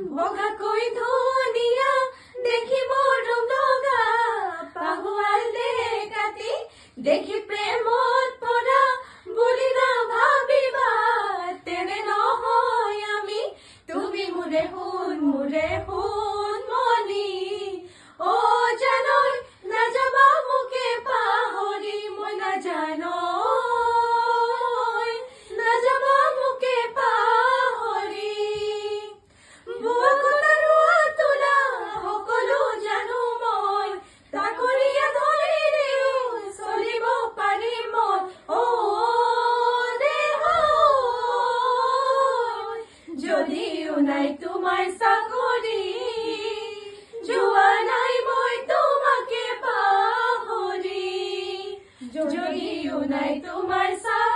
বগাকৈ ধুনীয়া দেখিব ৰঙা পাহুৱাল কাটি দেখি প্ৰেমত পৰা বুলি নাভাবিবা তেনে নহয় আমি তুমি মোৰে শুন মনি অ জানৈ নাযাবা মোকে পাহৰি মই নাযাবা মোকে পাহৰি বুৱা কটাৰুৱা তোলা সকলো জানো মই তাকৰীয়া ধৰিৰেও চলিব পাৰিম মই অ দেহ যদিও নাই তোমাৰ চাকৰি যোৱা নাই মই তোমাকে পাহৰি যদিও নাই তোমাৰ চাকৰি